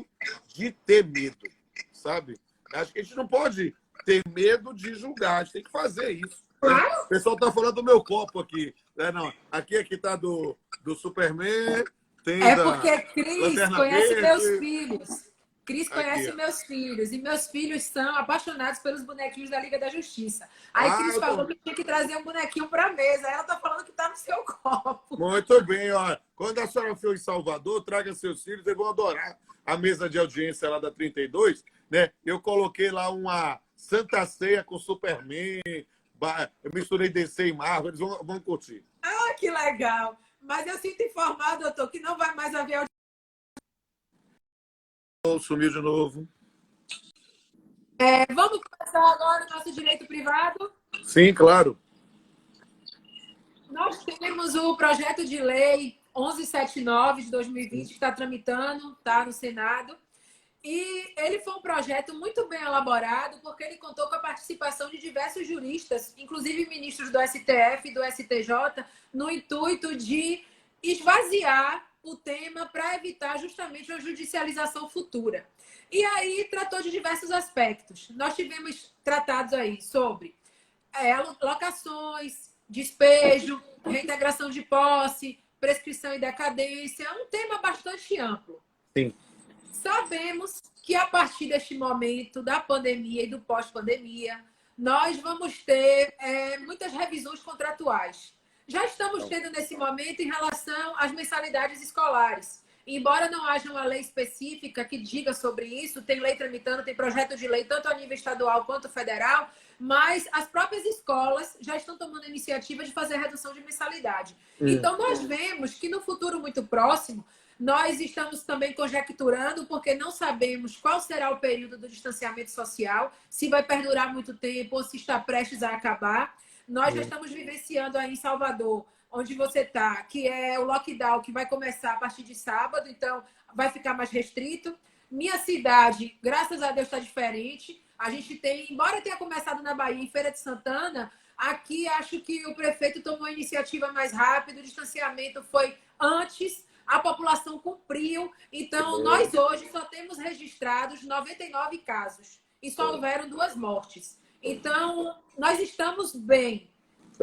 de ter medo, sabe? Acho que a gente não pode ter medo de julgar, a gente tem que fazer isso. Né? O pessoal está falando do meu copo aqui. Né? Não, aqui está do Superman. Tem porque Cris conhece meus filhos. Cris conhece aqui, meus filhos. E meus filhos são apaixonados pelos bonequinhos da Liga da Justiça. Aí Cris falou que tinha que trazer um bonequinho para a mesa. Aí ela está falando que está no seu copo. Muito bem. Ó. Quando a senhora for em Salvador, traga seus filhos. Eles vão adorar a mesa de audiência lá da 32. Né? Eu coloquei lá uma Santa Ceia com Superman. Eu misturei DC e Marvel. Eles vão curtir. Ah, que legal. Mas eu sinto informado, doutor, que não vai mais haver audiência. Sumiu de novo. Vamos começar agora o nosso direito privado? Sim, claro. Nós temos o projeto de lei 1179 de 2020 que está tramitando, está no Senado. E ele foi um projeto muito bem elaborado, porque ele contou com a participação de diversos juristas, inclusive ministros do STF e do STJ, no intuito de esvaziar o tema para evitar justamente uma judicialização futura. E aí tratou de diversos aspectos. Nós tivemos tratados aí sobre locações, despejo, reintegração de posse, prescrição e decadência. É um tema bastante amplo. Sim. Sabemos que a partir deste momento da pandemia e do pós-pandemia, nós vamos ter muitas revisões contratuais. Já estamos tendo nesse momento em relação às mensalidades escolares. Embora não haja uma lei específica que diga sobre isso, tem lei tramitando, tem projeto de lei tanto a nível estadual quanto federal, mas as próprias escolas já estão tomando a iniciativa de fazer redução de mensalidade. Então, nós vemos que no futuro muito próximo, nós estamos também conjecturando, porque não sabemos qual será o período do distanciamento social, se vai perdurar muito tempo ou se está prestes a acabar. Nós já estamos vivenciando aí em Salvador, onde você está, que é o lockdown que vai começar a partir de sábado, então vai ficar mais restrito. Minha cidade, graças a Deus, está diferente. A gente tem, embora tenha começado na Bahia, em Feira de Santana, aqui acho que o prefeito tomou a iniciativa mais rápido, o distanciamento foi antes, a população cumpriu. Então, nós hoje só temos registrados 99 casos e só houveram 2 mortes. Então, nós estamos bem.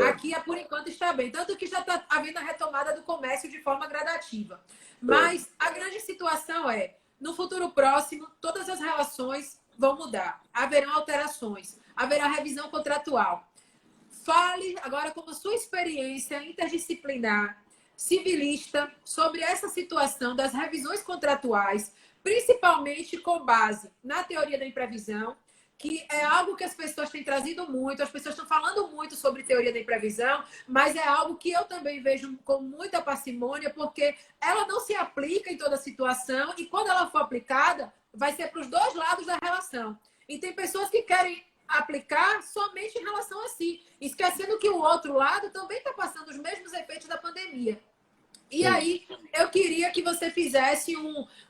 Aqui, por enquanto, está bem. Tanto que já está havendo a retomada do comércio de forma gradativa. Mas a grande situação é, no futuro próximo, todas as relações vão mudar. Haverão alterações. Haverá revisão contratual. fale agora como sua experiência interdisciplinar, civilista, sobre essa situação das revisões contratuais, principalmente com base na teoria da imprevisão, que é algo que as pessoas têm trazido muito, as pessoas estão falando muito sobre teoria da imprevisão, mas é algo que eu também vejo com muita parcimônia, porque ela não se aplica em toda situação e quando ela for aplicada, vai ser para os dois lados da relação. E tem pessoas que querem aplicar somente em relação a si, esquecendo que o outro lado também está passando os mesmos efeitos da pandemia. E aí, eu queria que você fizesse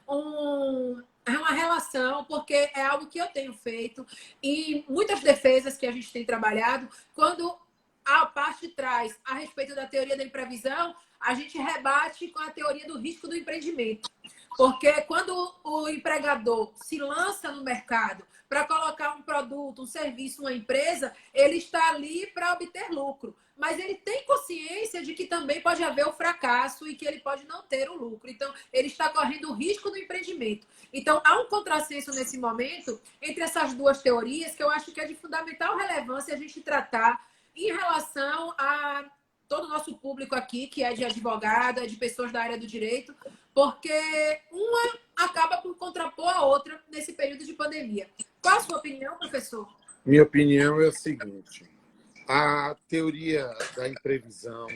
uma relação, porque é algo que eu tenho feito, e muitas defesas que a gente tem trabalhado, quando a parte traz a respeito da teoria da imprevisão, a gente rebate com a teoria do risco do empreendimento. Porque quando o empregador se lança no mercado para colocar um produto, um serviço, uma empresa, ele está ali para obter lucro. Mas ele tem consciência de que também pode haver o fracasso e que ele pode não ter o lucro. Então, ele está correndo o risco do empreendimento. Então, há um contrassenso nesse momento entre essas duas teorias que eu acho que é de fundamental relevância a gente tratar em relação a todo o nosso público aqui, que é de advogado, é de pessoas da área do direito, porque uma acaba por contrapor a outra nesse período de pandemia. Qual a sua opinião, professor? Minha opinião é a seguinte: a teoria da imprevisão,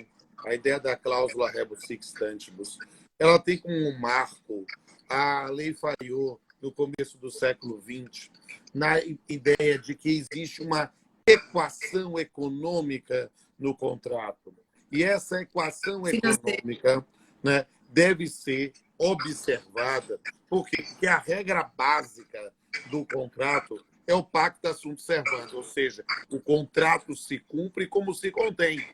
a ideia da cláusula rebus sic stantibus, ela tem como um marco a Lei Fayot, no começo do século XX, na ideia de que existe uma equação econômica no contrato. E essa equação econômica, né, deve ser observada, porque a regra básica do contrato é o pacta sunt servanda, ou seja, o contrato se cumpre como se contém.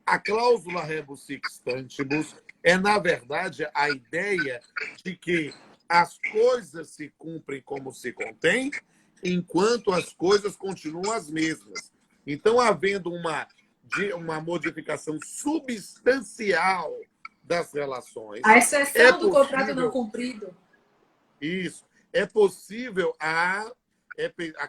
A cláusula rebus sic stantibus é, na verdade, a ideia de que as coisas se cumprem como se contém, enquanto as coisas continuam as mesmas. Então, havendo uma modificação substancial das relações. A exceção do contrato não cumprido. Isso. É possível a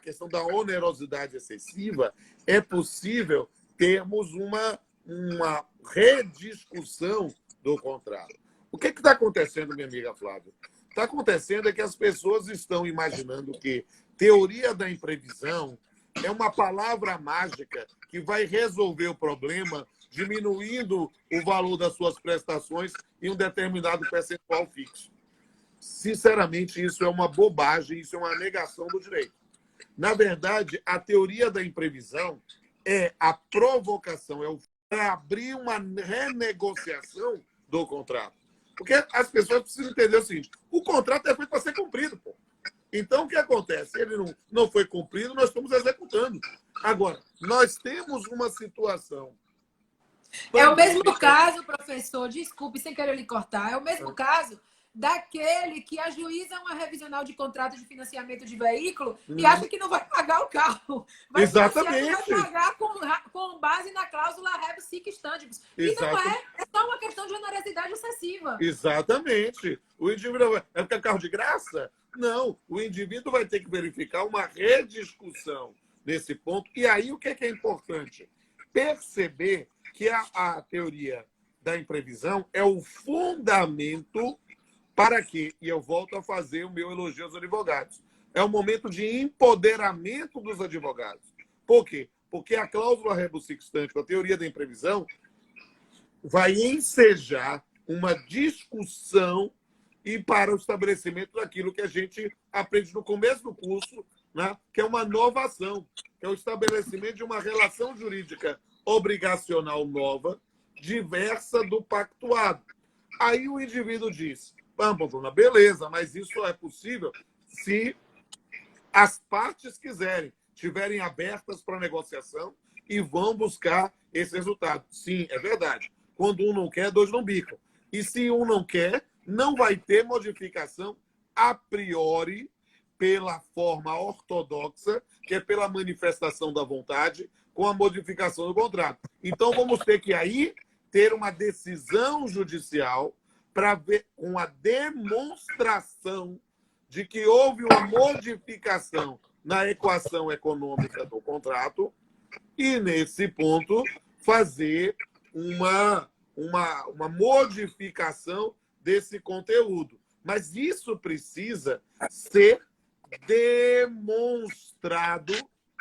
questão da onerosidade excessiva, é possível termos uma rediscussão do contrato. O que está acontecendo, minha amiga Flávia? Está acontecendo é que as pessoas estão imaginando que teoria da imprevisão é uma palavra mágica que vai resolver o problema diminuindo o valor das suas prestações em um determinado percentual fixo. Sinceramente, isso é uma bobagem, isso é uma negação do direito. Na verdade, a teoria da imprevisão é a provocação, é abrir uma renegociação do contrato. Porque as pessoas precisam entender o seguinte: o contrato é feito para ser cumprido, pô. Então, o que acontece? Ele não foi cumprido, nós estamos executando. Agora, nós temos uma situação. É o mesmo caso, professor, desculpe, sem querer lhe cortar, é o mesmo caso daquele que ajuiza uma revisional de contrato de financiamento de veículo e acha que não vai pagar o carro. Exatamente. Vai pagar com base na cláusula rebus sic stantibus. E não é só uma questão de onerosidade excessiva. Exatamente. O indivíduo é porque é carro de graça? Não. O indivíduo vai ter que verificar uma rediscussão nesse ponto. E aí, o que é importante? Perceber que a teoria da imprevisão é o fundamento para que, e eu volto a fazer o meu elogio aos advogados, é o momento de empoderamento dos advogados. Por quê? Porque a cláusula rebus sic stantibus, a teoria da imprevisão, vai ensejar uma discussão e para o estabelecimento daquilo que a gente aprende no começo do curso, né, que é uma novação, que é o estabelecimento de uma relação jurídica obrigacional nova, diversa do pactuado. Aí o indivíduo diz: Bruna, beleza, mas isso só é possível se as partes quiserem, estiverem abertas para negociação e vão buscar esse resultado. Sim, é verdade. Quando um não quer, dois não bicam. E se um não quer, não vai ter modificação a priori pela forma ortodoxa, que é pela manifestação da vontade, com a modificação do contrato. Então, vamos ter que aí ter uma decisão judicial para ver com a demonstração de que houve uma modificação na equação econômica do contrato e, nesse ponto, fazer uma modificação desse conteúdo. Mas isso precisa ser demonstrado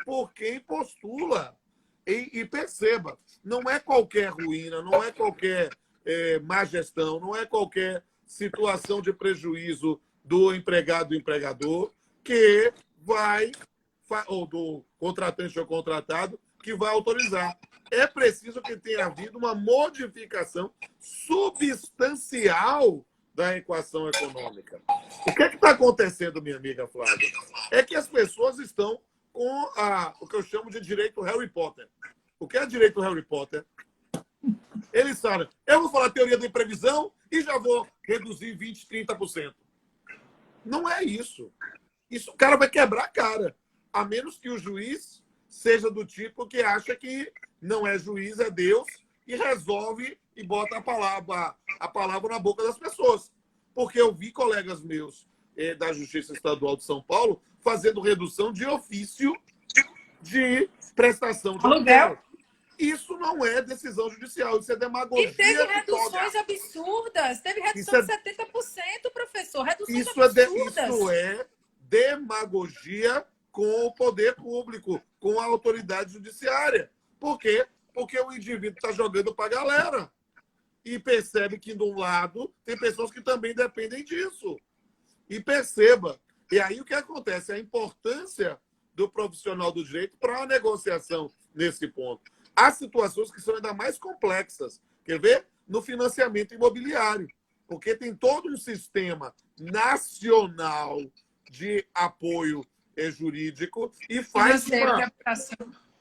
por quem postula. E perceba, não é qualquer ruína, não é qualquer má gestão, não é qualquer situação de prejuízo do empregado do empregador que vai, ou do contratante ou contratado, que vai autorizar. É preciso que tenha havido uma modificação substancial da equação econômica. O que está acontecendo, minha amiga Flávia? É que as pessoas estão com o que eu chamo de direito Harry Potter. O que é direito Harry Potter? Eles falam, eu vou falar teoria da imprevisão e já vou reduzir 20%, 30%. Não é isso. Isso o cara vai quebrar a cara. A menos que o juiz seja do tipo que acha que não é juiz, é Deus, e resolve e bota a palavra na boca das pessoas. Porque eu vi colegas meus da Justiça Estadual de São Paulo fazendo redução de ofício de prestação de aluguel. Isso não é decisão judicial, isso é demagogia. E teve reduções absurdas. Teve redução de 70%, professor. Reduções absurdas. Isso é demagogia com o poder público, com a autoridade judiciária. Por quê? Porque o indivíduo está jogando para a galera. E percebe que, de um lado, tem pessoas que também dependem disso. E perceba. E aí o que acontece? A importância do profissional do direito para a negociação nesse ponto. Há situações que são ainda mais complexas. Quer ver? No financiamento imobiliário. Porque tem todo um sistema nacional de apoio jurídico e faz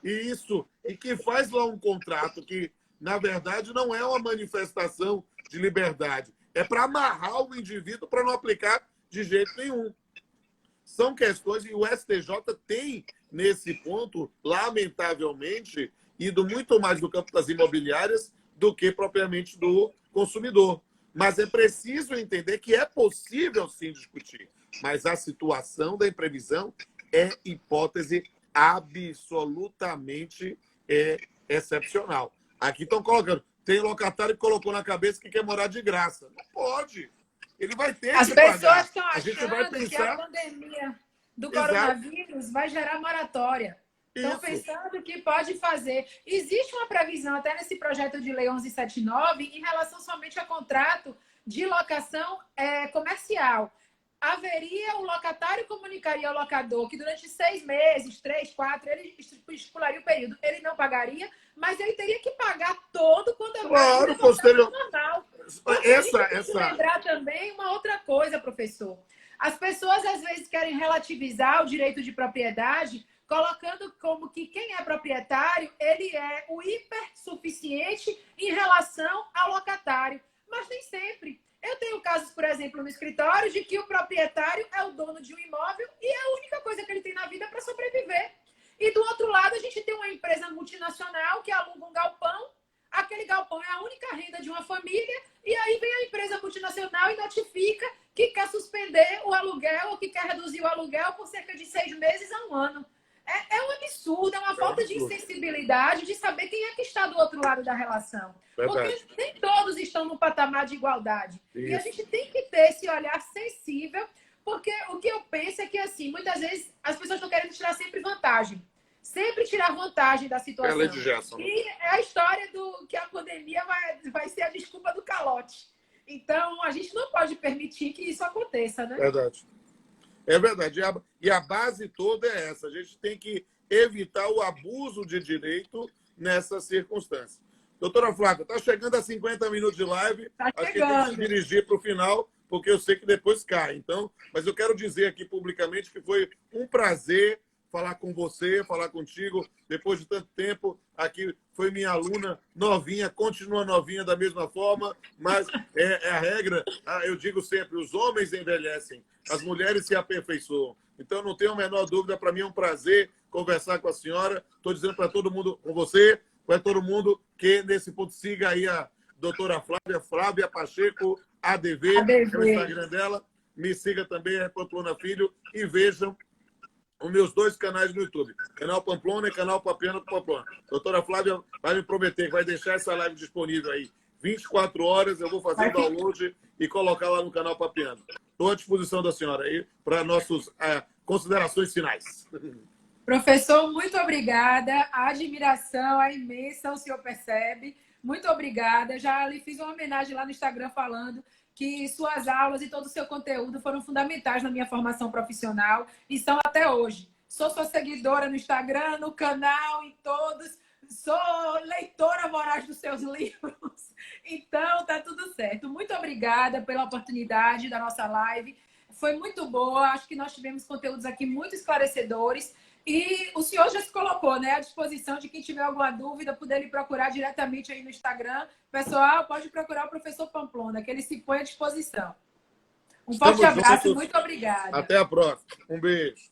isso. E que faz lá um contrato que, na verdade, não é uma manifestação de liberdade. É para amarrar o indivíduo para não aplicar de jeito nenhum. São questões, e o STJ tem, nesse ponto, lamentavelmente, ido muito mais do campo das imobiliárias do que propriamente do consumidor. Mas é preciso entender que é possível, sim, discutir. Mas a situação da imprevisão é hipótese absolutamente excepcional. Aqui estão colocando. Tem locatário que colocou na cabeça que quer morar de graça. Não pode. Ele vai ter As que pagar. pessoas estão A gente vai achando pensar... que a pandemia do coronavírus vai gerar moratória. Estão Isso. pensando que pode fazer. Existe uma previsão, até nesse projeto de lei 1179, em relação somente a contrato de locação comercial. Haveria, o locatário comunicaria ao locador que durante 6 meses, 3, 4, ele estipularia o período. Ele não pagaria, mas ele teria que pagar todo quando a claro, posterior normal. Essa... lembrar também uma outra coisa, professor. As pessoas às vezes querem relativizar o direito de propriedade, colocando como que quem é proprietário, ele é o hipersuficiente em relação ao locatário. Mas nem sempre. Eu tenho casos, por exemplo, no escritório, de que o proprietário é o dono de um imóvel e é a única coisa que ele tem na vida para sobreviver. E do outro lado, a gente tem uma empresa multinacional que aluga um galpão. Aquele galpão é a única renda de uma família. E aí vem a empresa multinacional e notifica que quer suspender o aluguel ou que quer reduzir o aluguel por cerca de 6 meses a 1 ano. É um absurdo, é uma falta de insensibilidade de saber quem é que está do outro lado da relação. Verdade. Porque nem todos estão no patamar de igualdade. Isso. E a gente tem que ter esse olhar sensível, porque o que eu penso é que, assim, muitas vezes as pessoas estão querendo tirar sempre vantagem. Sempre tirar vantagem da situação. É a lei de Gerson, né? E é a história do que a pandemia vai ser a desculpa do calote. Então, a gente não pode permitir que isso aconteça, né? Verdade. É verdade. E a base toda é essa. A gente tem que evitar o abuso de direito nessas circunstâncias. Doutora Flávia, está chegando a 50 minutos de live. Tá Acho que tem que se dirigir para o final, porque eu sei que depois cai. Então, mas eu quero dizer aqui publicamente que foi um prazer falar com você, falar contigo, depois de tanto tempo. Aqui foi minha aluna novinha, continua novinha da mesma forma, mas é a regra. Eu digo sempre, os homens envelhecem, as mulheres se aperfeiçoam. Então, não tenho a menor dúvida, para mim é um prazer conversar com a senhora. Estou dizendo para todo mundo, com você, para todo mundo que nesse ponto siga aí a doutora Flávia Pacheco, ADV, é o Instagram dela. Me siga também, é Pamplona Filho, e vejam os meus 2 canais no YouTube, canal Pamplona e canal Papiano com Pamplona. Doutora Flávia vai me prometer que vai deixar essa live disponível aí 24 horas, eu vou fazer o download e colocar lá no canal Papiano. Estou à disposição da senhora aí para nossas considerações finais. Professor, muito obrigada. A admiração é imensa, o senhor percebe. Muito obrigada. Já lhe fiz uma homenagem lá no Instagram falando que suas aulas e todo o seu conteúdo foram fundamentais na minha formação profissional e são até hoje. Sou sua seguidora no Instagram, no canal, em todos. Sou leitora voraz dos seus livros. Então, tá tudo certo. Muito obrigada pela oportunidade da nossa live. Foi muito boa. Acho que nós tivemos conteúdos aqui muito esclarecedores. E o senhor já se colocou, né, à disposição de quem tiver alguma dúvida, poder lhe procurar diretamente aí no Instagram. Pessoal, pode procurar o professor Pamplona, que ele se põe à disposição. Um forte abraço e muito obrigada. Até a próxima. Um beijo.